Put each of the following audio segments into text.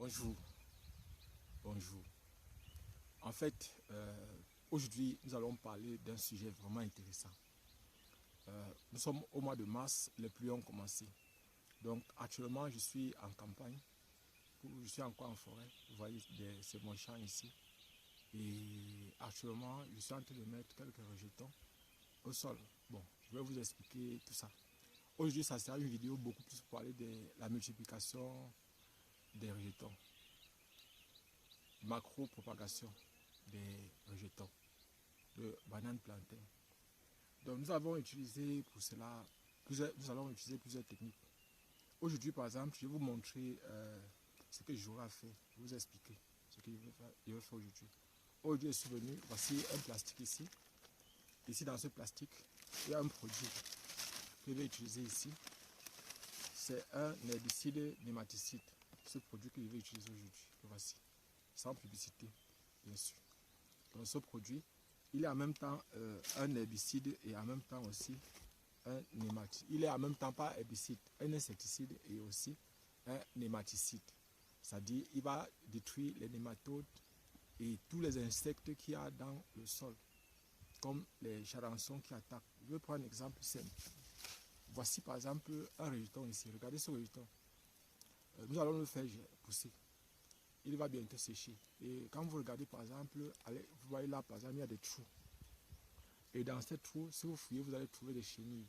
Bonjour, bonjour. En fait, aujourd'hui, nous allons parler d'un sujet vraiment intéressant. Nous sommes au mois de mars, les pluies ont commencé. Donc, actuellement, je suis en campagne, je suis encore en forêt. Vous voyez, c'est mon champ ici. Et actuellement, je suis en train de mettre quelques rejetons au sol. Bon, je vais vous expliquer tout ça. Aujourd'hui, ça sera une vidéo beaucoup plus pour parler de la multiplication des rejetons. Macro-propagation des rejetons de bananes plantains. Donc nous allons utiliser plusieurs techniques. Aujourd'hui par exemple, je vais vous montrer ce que j'aurai à faire, je vais vous expliquer ce que je vais faire aujourd'hui. Aujourd'hui je suis venu, voici un plastique ici. Ici dans ce plastique, il y a un produit que je vais utiliser ici. C'est un herbicide nématicide. Ce produit que je vais utiliser aujourd'hui, voici, sans publicité. Bien sûr. Donc ce produit, il est en même temps un herbicide et en même temps aussi un nématicide. Il est en même temps pas herbicide, un insecticide et aussi un nématicide. C'est-à-dire il va détruire les nématodes et tous les insectes qu'il y a dans le sol, comme les charançons qui attaquent. Je vais prendre un exemple simple. Voici par exemple un rejeton ici. Regardez ce rejeton. Nous allons le faire pousser. Il va bientôt sécher. Et quand vous regardez par exemple, vous voyez là par exemple, il y a des trous. Et dans ces trous, si vous fouillez, vous allez trouver des chenilles.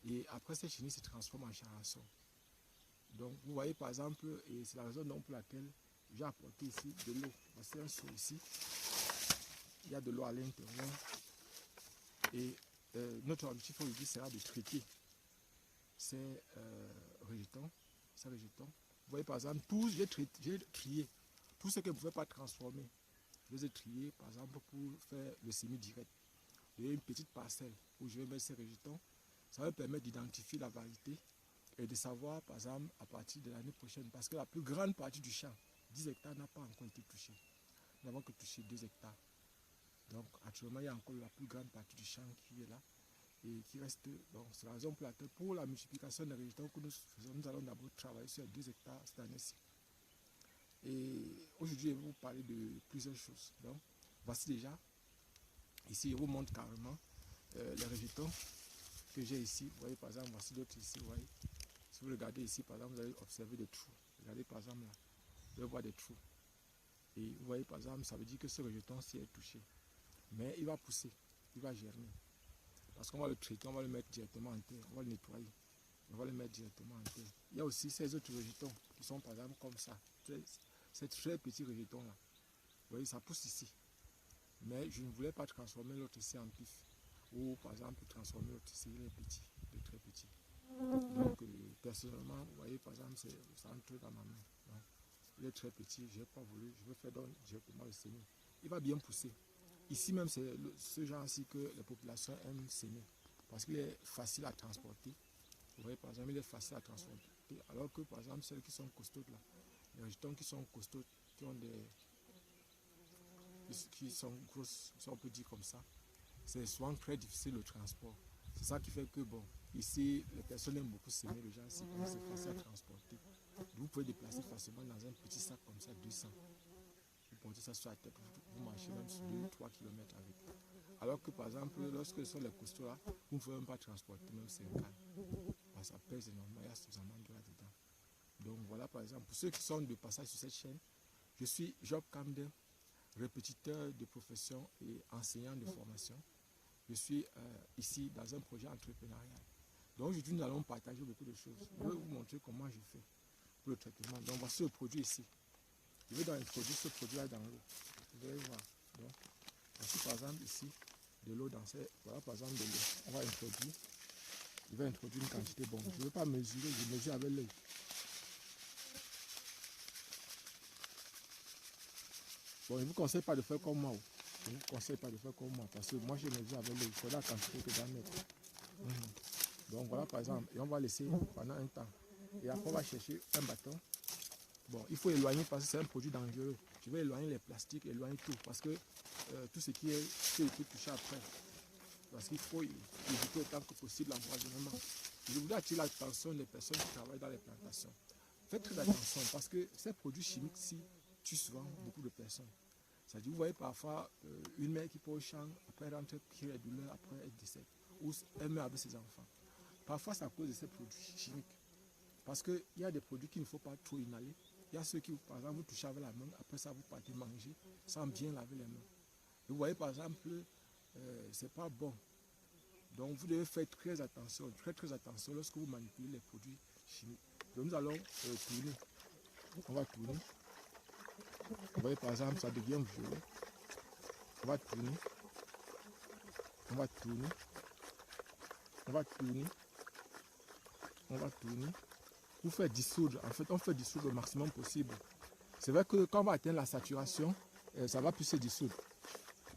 Et après, ces chenilles se transforment en charançon. Donc vous voyez par exemple, et c'est la raison pour laquelle j'ai apporté ici de l'eau. Voici un seau ici. Il y a de l'eau à l'intérieur. Et notre objectif aujourd'hui sera de traiter ces rejetons. Vous voyez par exemple, j'ai trié tout ce que vous ne pouvez pas transformer. Je les ai triés par exemple pour faire le semi-direct. Il y a une petite parcelle où je vais mettre ces rejetons. Ça va me permettre d'identifier la variété et de savoir par exemple à partir de l'année prochaine. Parce que la plus grande partie du champ, 10 hectares, n'a pas encore été touchée. Nous n'avons que touché 2 hectares. Donc actuellement, il y a encore la plus grande partie du champ qui est là. Et qui reste, donc c'est la raison pour laquelle pour la multiplication des rejetons que nous faisons, nous allons d'abord travailler sur 2 hectares cette année-ci. Et aujourd'hui, je vais vous parler de plusieurs choses. Donc, voici déjà, ici, je vous montre carrément les rejetons que j'ai ici. Vous voyez par exemple, voici d'autres ici, vous voyez. Si vous regardez ici, par exemple, vous allez observer des trous. Regardez par exemple là, vous allez voir des trous. Et vous voyez par exemple, ça veut dire que ce rejeton-ci est touché. Mais il va pousser, il va germer. Parce qu'on va le traiter, on va le mettre directement en terre, on va le nettoyer. On va le mettre directement en terre. Il y a aussi ces autres rejetons qui sont par exemple comme ça. Ces très petits rejetons là. Vous voyez, ça pousse ici. Mais je ne voulais pas transformer l'autre ici en pif. Ou par exemple transformer l'autre ici, il est petit, il est très petit. Donc personnellement, vous voyez par exemple, ça entre dans ma main. Donc, il est très petit, je n'ai pas voulu, je veux faire donc directement le semis. Il va bien pousser. Ici même, c'est ce genre-ci que les populations aiment semer. Parce qu'il est facile à transporter. Vous voyez, par exemple, il est facile à transporter. Alors que, par exemple, celles qui sont costaudes là, les rejetons qui sont costauds, qui sont grosses, si on peut dire comme ça, c'est souvent très difficile le transport. C'est ça qui fait que, bon, ici, les personnes aiment beaucoup semer le genre-ci, c'est facile à transporter. Vous pouvez déplacer facilement dans un petit sac comme ça, 200. Vous portez ça sur la tête, vous marchez même sur 2-3 km avec. Alors que par exemple, lorsque ce sont les costauds là, vous ne pouvez même pas transporter même 5 cannes. Parce que ça pèse énormément, il y a suffisamment de là-dedans. Donc voilà par exemple, pour ceux qui sont de passage sur cette chaîne, je suis Job Camden, répétiteur de profession et enseignant de formation. Je suis ici dans un projet entrepreneurial. Donc aujourd'hui, nous allons partager beaucoup de choses. Je vais vous montrer comment je fais pour le traitement. Donc voici le produit ici. Je vais introduire ce produit-là dans l'eau. Vous allez voir. Donc, voici par exemple ici de l'eau dans ces. Voilà par exemple de l'eau. On va introduire. Je vais introduire une quantité bonne. Je ne vais pas mesurer, je mesure avec l'œil. Bon, je ne vous conseille pas de faire comme moi. Je ne vous conseille pas de faire comme moi. Parce que moi, je mesure avec l'œil. Il faut la quantité que je dois mettre. Donc voilà par exemple. Et on va laisser pendant un temps. Et après, on va chercher un bâton. Bon, il faut éloigner parce que c'est un produit dangereux. Je vais éloigner les plastiques, éloigner tout. Parce que tout ce qui est touché après. Parce qu'il faut éviter autant que possible l'empoisonnement. Je voudrais attirer l'attention des personnes qui travaillent dans les plantations. faites très attention parce que ces produits chimiques-ci tuent souvent beaucoup de personnes. C'est-à-dire, vous voyez parfois une mère qui peut au champ, après elle rentre, qui a les douleurs, après elle décède, ou elle meurt avec ses enfants. Parfois, c'est à cause de ces produits chimiques. Parce qu'il y a des produits qu'il ne faut pas trop inhaler. Il y a ceux qui, par exemple, vous touchez avec la main, après ça, vous partez manger sans bien laver les mains. Et vous voyez, par exemple, c'est pas bon. Donc, vous devez faire très attention lorsque vous manipulez les produits chimiques. Donc, nous allons tourner. On va tourner. Vous voyez, par exemple, ça devient violet. On va tourner. On va tourner. On va tourner. On va tourner. Pour faire dissoudre, en fait, on fait dissoudre le maximum possible. C'est vrai que quand on va atteindre la saturation, ça va plus se dissoudre.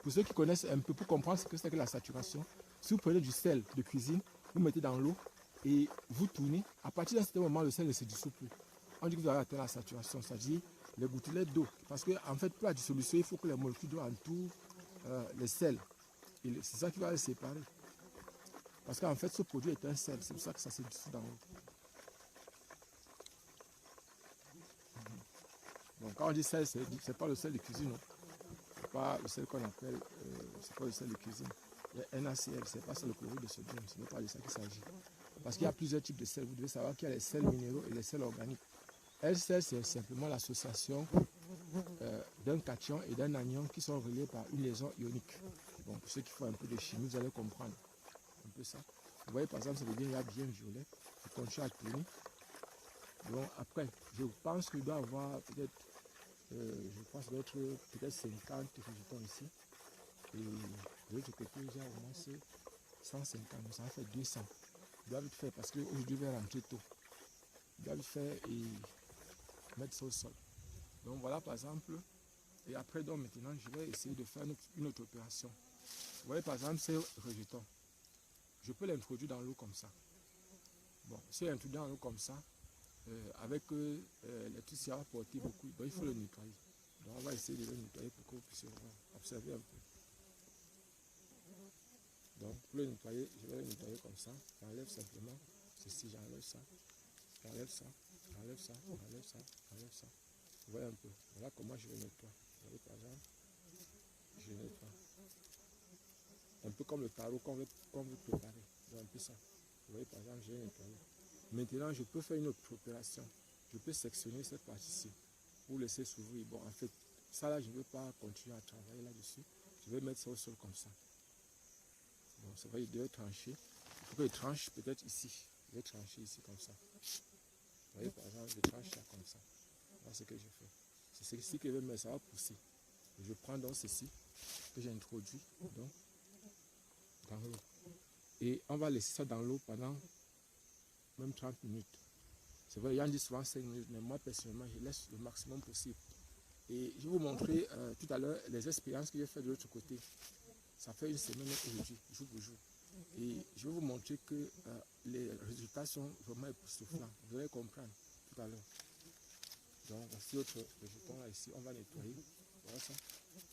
Pour ceux qui connaissent un peu, pour comprendre ce que c'est que la saturation, si vous prenez du sel de cuisine, vous mettez dans l'eau et vous tournez, à partir d'un certain moment, le sel ne se dissout plus. On dit que vous avez atteint la saturation, c'est-à-dire les gouttelettes d'eau. Parce qu'en fait, pour la dissolution, il faut que les molécules d'eau entourent le sel. Et c'est ça qui va les séparer. Parce qu'en fait, ce produit est un sel, c'est pour ça que ça se dissout dans l'eau. Donc quand on dit sel, c'est pas le sel de cuisine, c'est pas le sel qu'on appelle, c'est pas le sel de cuisine. Il y a NaCl, c'est pas ça le chlorure de sodium, ce n'est pas de ça qu'il s'agit. Parce qu'il y a plusieurs types de sels, vous devez savoir qu'il y a les sels minéraux et les sels organiques. LCl, c'est simplement l'association d'un cation et d'un anion qui sont reliés par une liaison ionique. Bon, pour ceux qui font un peu de chimie, vous allez comprendre un peu ça. Vous voyez par exemple, ça devient là bien violet, je continue à tourner. Donc après, je pense qu'il doit avoir peut-être, je pense qu'il doit être peut-être 50 résultats ici. Et de l'autre côté, j'ai au moins 150, ça va faire 200. Je dois vite faire parce qu'aujourd'hui, je vais rentrer tôt. Je dois vite faire et mettre ça au sol. Donc voilà par exemple, et après donc maintenant, je vais essayer de faire une autre opération. Vous voyez par exemple ces rejetons. Je peux l'introduire dans l'eau comme ça. Bon, si l'introduit dans l'eau comme ça, avec l'électricité, ça va porter beaucoup, donc il faut le nettoyer. Donc on va essayer de le nettoyer pour que vous puissiez observer un peu. Donc pour le nettoyer, je vais le nettoyer comme ça. J'enlève simplement ceci, j'enlève ça, j'enlève ça, j'enlève ça, j'enlève ça, j'enlève ça. Vous voyez un peu. Voilà comment je le nettoie. Vous voyez par exemple, je le nettoie. Un peu comme le tarot qu'on veut préparer. Donc un peu ça. Vous voyez par exemple, je l'ai nettoyé. Maintenant, je peux faire une autre opération. Je peux sectionner cette partie-ci pour laisser s'ouvrir. Bon, en fait, ça là, je ne veux pas continuer à travailler là-dessus. Je vais mettre ça au sol comme ça. Bon, ça va, il doit trancher. Il faut que je tranche peut-être ici. Je vais trancher ici comme ça. Vous voyez, par exemple, je tranche ça comme ça. Voilà ce que je fais. C'est ceci que je vais mettre, ça va pousser. Je prends donc ceci que j'ai introduit donc, dans l'eau. Et on va laisser ça dans l'eau pendant même 30 minutes. C'est vrai, il y en a souvent 5 minutes, mais moi personnellement, je laisse le maximum possible. Et je vais vous montrer tout à l'heure les expériences que j'ai faites de l'autre côté. Ça fait une semaine aujourd'hui, jour pour jour. Et je vais vous montrer que les résultats sont vraiment époustouflants. Vous allez comprendre tout à l'heure. Donc voici notre rejeton là ici, on va nettoyer. Voilà ça.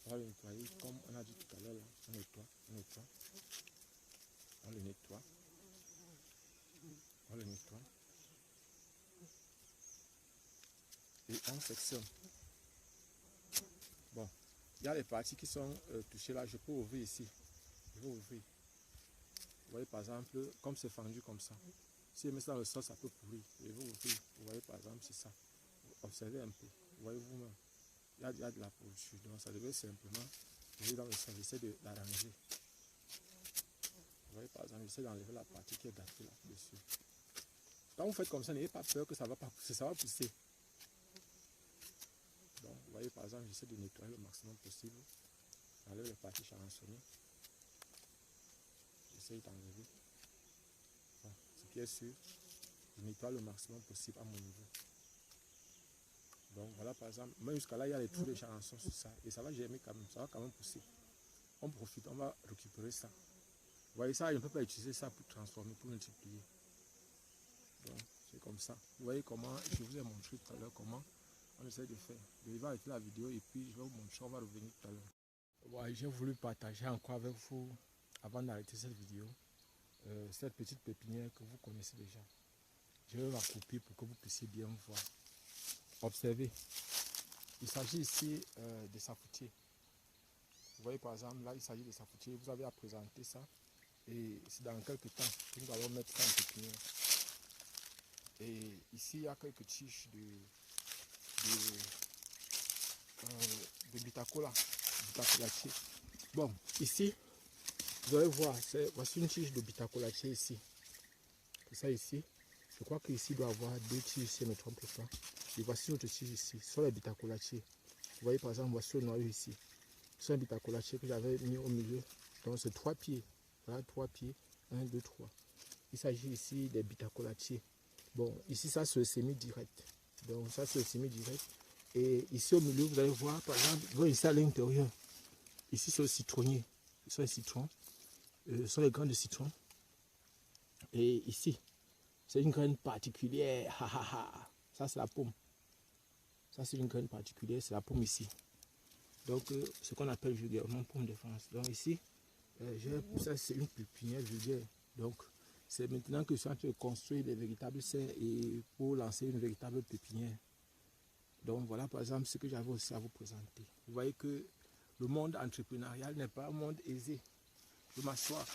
On va le nettoyer comme on a dit tout à l'heure. On nettoie, on nettoie. On le nettoie. On le nettoie. Et on sectionne. Bon, il y a les parties qui sont touchées là, je peux ouvrir ici. Je vais ouvrir. Vous voyez par exemple, comme c'est fendu comme ça. Si je mets ça dans le sol, ça peut pourrir. Je vais ouvrir. Vous voyez par exemple, c'est ça. Observez un peu. Vous voyez vous-même. Il y a de la pourriture. Donc ça devait simplement ouvrir dans le sol. J'essaie de l'arranger. Vous voyez par exemple, j'essaie d'enlever la partie qui est gâtée là-dessus. Quand vous faites comme ça, n'ayez pas peur que ça ne va pas pousser. Ça va pousser. Donc, vous voyez par exemple, j'essaie de nettoyer le maximum possible. J'enlève les parties charançonnées. J'essaie d'enlever. Bon, ce qui est sûr, je nettoie le maximum possible à mon niveau. Donc voilà par exemple, même jusqu'à là, il y a les trous de charançon sur ça. Et ça va germer quand même, ça va quand même pousser. On profite, on va récupérer ça. Vous voyez ça, je ne peux pas utiliser ça pour transformer, pour multiplier. Donc c'est comme ça. Vous voyez comment, je vous ai montré tout à l'heure comment on essaie de faire. Je vais arrêter la vidéo et puis je vais vous montrer, on va revenir tout à l'heure. Ouais, j'ai voulu partager encore avec vous, avant d'arrêter cette vidéo, cette petite pépinière que vous connaissez déjà. Je vais la couper pour que vous puissiez bien voir. observez. Il s'agit ici de safoutier. Vous voyez par exemple, là il s'agit de safoutier. Vous avez à présenter ça. Et c'est dans quelques temps que nous allons mettre ça en pépinière. Et ici il y a quelques tiges de bitacolatier. Bon, ici, vous allez voir, voici une tige de bitacolatier ici. C'est ça ici. Je crois qu'ici il doit y avoir deux tiges, si je ne me trompe pas. Et voici notre tige ici. Ce sont les bitacolatiers. Vous voyez par exemple, voici le noyau ici. C'est un bitacolatier que j'avais mis au milieu. Donc c'est 3 pieds. Voilà, 3 pieds. 1, 2, 3. Il s'agit ici des bitacolatiers. Bon, ici ça c'est le semi-direct. Donc ça c'est le semi-direct. Et ici au milieu, vous allez voir, par exemple, vous voyez ici à l'intérieur. Ici c'est le citronnier. Ce sont les citrons. Ce sont les graines de citron. Et ici, c'est une graine particulière. Ça c'est la pomme. Ça c'est une graine particulière, c'est la pomme ici. Donc ce qu'on appelle vulgairement pomme de France. Donc ici, ça c'est une pépinière vulgaire. Donc c'est maintenant que je suis en train de construire des véritables serres et pour lancer une véritable pépinière. Donc voilà par exemple ce que j'avais aussi à vous présenter. Vous voyez que le monde entrepreneurial n'est pas un monde aisé. Je m'assois.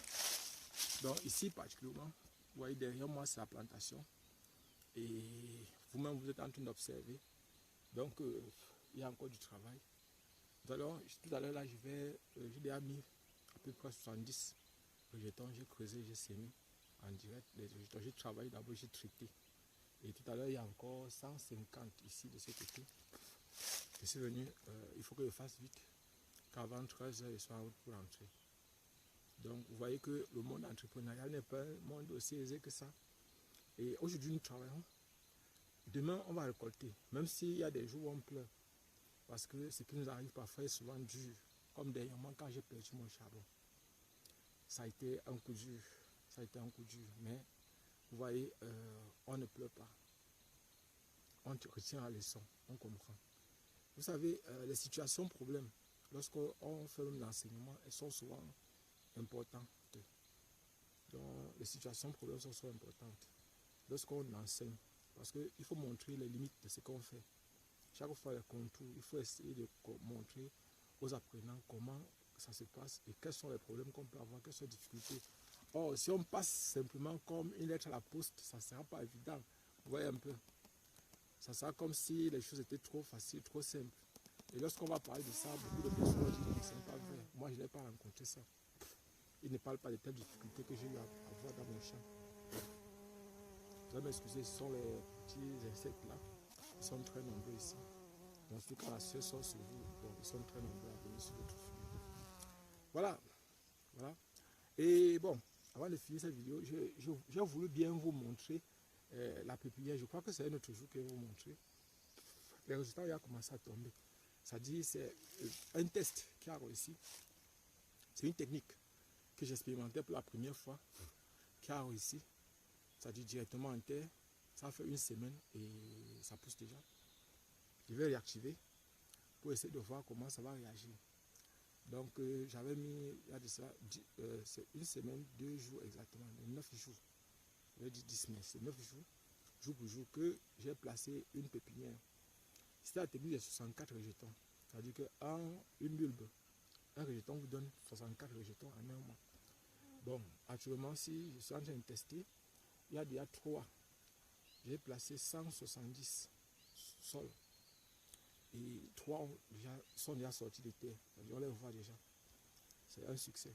Donc ici particulièrement, vous voyez derrière moi c'est la plantation. Et vous-même vous êtes en train d'observer. Donc il y a encore du travail. Tout à l'heure là j'ai déjà mis à peu près 70 rejetons, j'ai creusé, j'ai sémé en direct les rejetons. J'ai travaillé d'abord, j'ai traité. Et tout à l'heure il y a encore 150 ici de ce côté. Je suis venu, il faut que je fasse vite, qu'avant 13 h je sois en route pour rentrer. Donc vous voyez que le monde entrepreneurial n'est pas un monde aussi aisé que ça. Et aujourd'hui nous travaillons. Demain on va récolter, même s'il y a des jours où on pleure. Parce que ce qui nous arrive parfois est souvent dur. Comme dernièrement quand j'ai perdu mon charbon. Ça a été un coup dur. Ça a été un coup dur. Mais vous voyez, on ne pleure pas. On retient la leçon. On comprend. Vous savez, les situations problèmes, lorsqu'on fait l'enseignement, elles sont souvent importantes. Donc, les situations problèmes sont souvent importantes. Lorsqu'on enseigne, parce qu'il faut montrer les limites de ce qu'on fait. Chaque fois, les contours, il faut essayer de montrer aux apprenants comment ça se passe et quels sont les problèmes qu'on peut avoir, quelles sont les difficultés. Or, si on passe simplement comme une lettre à la poste, ça ne sera pas évident. Vous voyez un peu. Ça sera comme si les choses étaient trop faciles, trop simples. Et lorsqu'on va parler de ça, beaucoup de personnes vont dire que ce n'est pas vrai. Moi, je n'ai pas rencontré ça. Ils ne parlent pas de telles difficultés que j'ai eu à voir dans mon champ. Vous allez m'excuser, ce sont les petits insectes là. Ils sont très nombreux ici. Donc, surtout quand la sueur sort sur vous, donc ils sont très nombreux à venir sur votre fil. Voilà. Voilà. Et bon, avant de finir cette vidéo, j'ai voulu bien vous montrer la pépinière. Je crois que c'est un autre jour que je vais vous montrer. Les résultats ont commencé à tomber. Ça dit c'est un test qui a réussi. C'est une technique que j'expérimentais pour la première fois qui a réussi. Ça dit directement en terre. Ça fait une semaine et ça pousse déjà. Je vais réactiver pour essayer de voir comment ça va réagir. Donc j'avais mis, il y a de ça, c'est une semaine, 2 jours exactement, 9 jours. Je vais dire 10 semaines, c'est 9 jours, jour pour jour, que j'ai placé une pépinière. C'était la technique des 64 rejetons. C'est-à-dire qu'une bulbe, un rejeton vous donne 64 rejetons en un mois. Bon, actuellement, si je suis en train de tester, il y a déjà 3. J'ai placé 170 sols. Et 3 sont déjà sortis de terre. On les voit déjà. C'est un succès.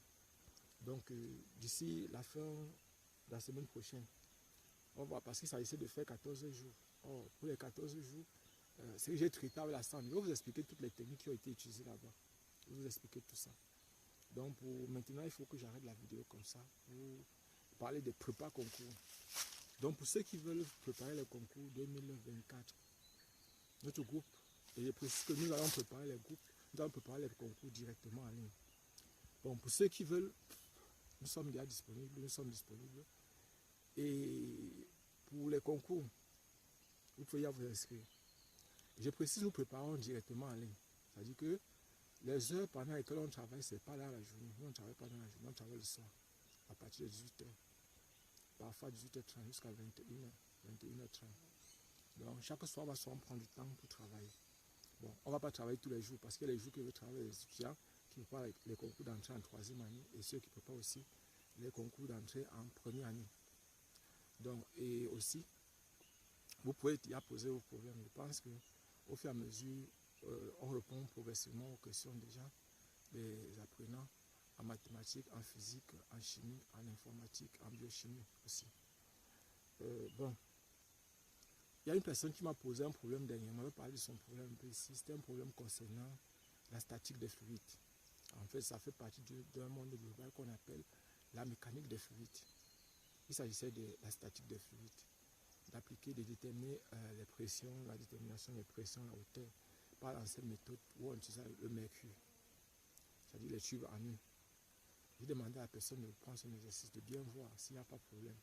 Donc, d'ici la fin de la semaine prochaine, on va, parce que ça essaie de faire 14 jours. Or, pour les 14 jours, c'est que j'ai traité avec la cendre. Je vais vous expliquer toutes les techniques qui ont été utilisées là-bas. Je vais vous expliquer tout ça. Donc, pour maintenant, il faut que j'arrête la vidéo comme ça pour parler des prépas concours. Donc, pour ceux qui veulent préparer le concours 2024, notre groupe, et je précise que nous allons préparer les groupes, nous allons préparer les concours directement en ligne. Bon, pour ceux qui veulent, nous sommes déjà disponibles, nous sommes disponibles. Et pour les concours, vous pouvez y vous inscrire. Je précise, nous préparons directement en ligne. C'est-à-dire que les heures pendant lesquelles on travaille, ce n'est pas là la journée. Nous, on ne travaille pas dans la journée, on travaille le soir, à partir de 18 h. Parfois 18 h 30 jusqu'à 21 h, 21 h 30. Donc chaque soir, on va souvent prendre du temps pour travailler. Bon, on ne va pas travailler tous les jours parce que les jours que veut travailler les étudiants qui préparent les concours d'entrée en 3e année et ceux qui préparent aussi les concours d'entrée en 1re année. Donc, et aussi, vous pouvez déjà poser vos problèmes. Je pense qu'au fur et à mesure, on répond progressivement aux questions déjà des apprenants en mathématiques, en physique, en chimie, en informatique, en biochimie aussi. Bon, il y a une personne qui m'a posé un problème dernièrement, je vais parler de son problème un peu ici. C'était un problème concernant la statique des fluides. En fait, ça fait partie d'un monde global qu'on appelle la mécanique des fluides. Il s'agissait de la statique des fluides, d'appliquer, de déterminer les pressions, la détermination des pressions, la hauteur, par l'ancienne méthode où on utilisait le mercure, c'est-à-dire les tubes en U. J'ai demandé à la personne de prendre son exercice, de bien voir s'il n'y a pas de problème.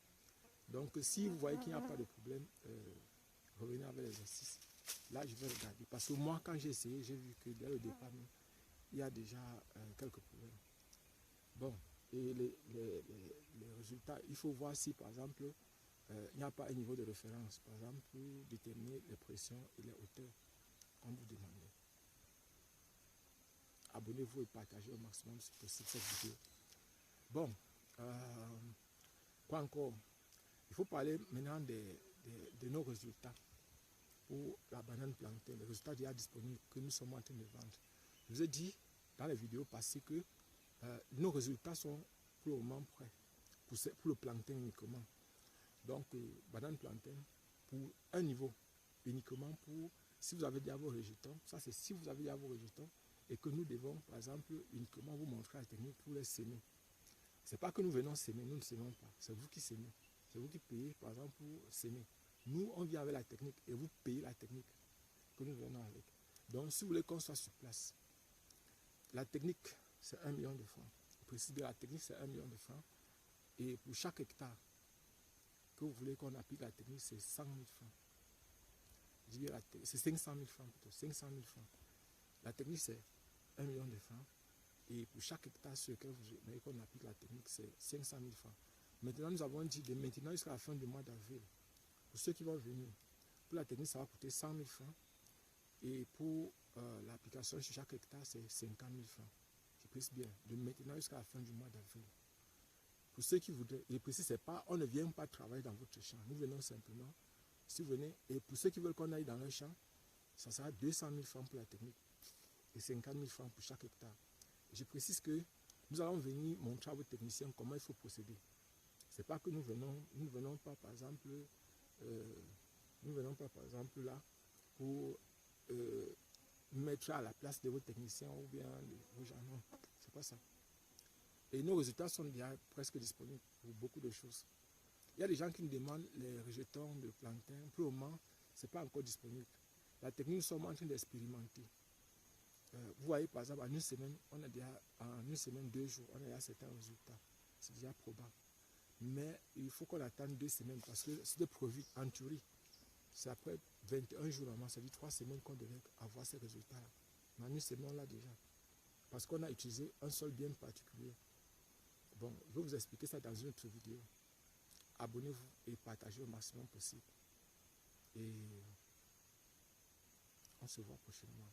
Donc, si vous voyez qu'il n'y a pas de problème, revenez avec l'exercice. Là, je vais regarder. Parce que moi, quand j'ai essayé, j'ai vu que dès le départ, il y a déjà quelques problèmes. Bon, et les résultats, il faut voir si, par exemple, il n'y a pas un niveau de référence, par exemple, pour déterminer les pressions et les hauteurs, comme vous demandez. Abonnez-vous et partagez au maximum si possible cette vidéo. Bon, quoi encore? Il faut parler maintenant de nos résultats pour la banane plantain, les résultats déjà disponibles que nous sommes en train de vendre. Je vous ai dit dans les vidéos passées que nos résultats sont pour le moment prêts, pour le plantain uniquement. Donc, banane plantain, pour un niveau, uniquement pour, si vous avez déjà vos rejetons, ça c'est si vous avez déjà vos rejetons, et que nous devons, par exemple, uniquement vous montrer la technique pour les semer. Ce n'est pas que nous venons semer, nous ne semons pas, c'est vous qui semez. C'est vous qui payez, par exemple, pour semer. Nous, on vient avec la technique et vous payez la technique que nous venons avec. Donc, si vous voulez qu'on soit sur place, la technique, c'est 1 million de francs. Je précise bien, la technique, c'est 1 million de francs. Et pour chaque hectare que vous voulez qu'on applique la technique, c'est 100 000 francs. Je dis bien, c'est 500 000 francs plutôt, 500 000 francs. La technique, c'est 1 million de francs. Et pour chaque hectare sur lequel vous voulez qu'on applique la technique, c'est 500 000 francs. Maintenant, nous avons dit de maintenant jusqu'à la fin du mois d'avril, pour ceux qui vont venir, pour la technique, ça va coûter 100 000 francs. Et pour l'application sur chaque hectare, c'est 50 000 francs. Je précise bien, de maintenant jusqu'à la fin du mois d'avril. Pour ceux qui voudraient, je précise, c'est pas, on ne vient pas travailler dans votre champ. Nous venons simplement, si vous venez, et pour ceux qui veulent qu'on aille dans leur champ, ça sera 200 000 francs pour la technique et 50 000 francs pour chaque hectare. Et je précise que nous allons venir montrer à vos techniciens comment il faut procéder. C'est pas que nous venons pas par exemple, là pour mettre à la place de vos techniciens ou bien de vos gens. Non, c'est pas ça. Et nos résultats sont déjà presque disponibles pour beaucoup de choses. Il y a des gens qui nous demandent les rejetons de plantain. Pour le moment, ce n'est pas encore disponible. La technique, nous sommes en train d'expérimenter. Vous voyez, par exemple, en une semaine, en une semaine, 2 jours, on a déjà certains résultats. C'est déjà probable. Mais il faut qu'on attende 2 semaines parce que c'était prévu en théorie. C'est après 21 jours normalement, c'est-à-dire 3 semaines qu'on devait avoir ces résultats-là. Mais en une semaine, on l'a déjà. Parce qu'on a utilisé un sol bien particulier. Bon, je vais vous expliquer ça dans une autre vidéo. Abonnez-vous et partagez au maximum possible. Et on se voit prochainement.